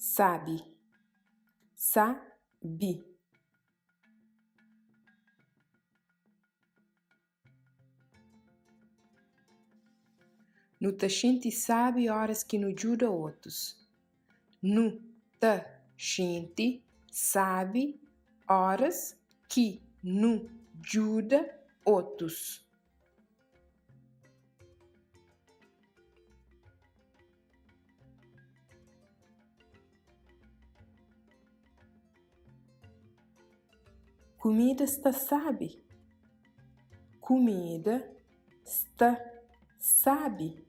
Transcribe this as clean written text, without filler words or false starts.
sabe, sabe. Nu ta scinti sabe horas que nu giuda outros. Nu ta scinti sabe horas que nu giuda outros. Comida está sabe. Comida está sabe.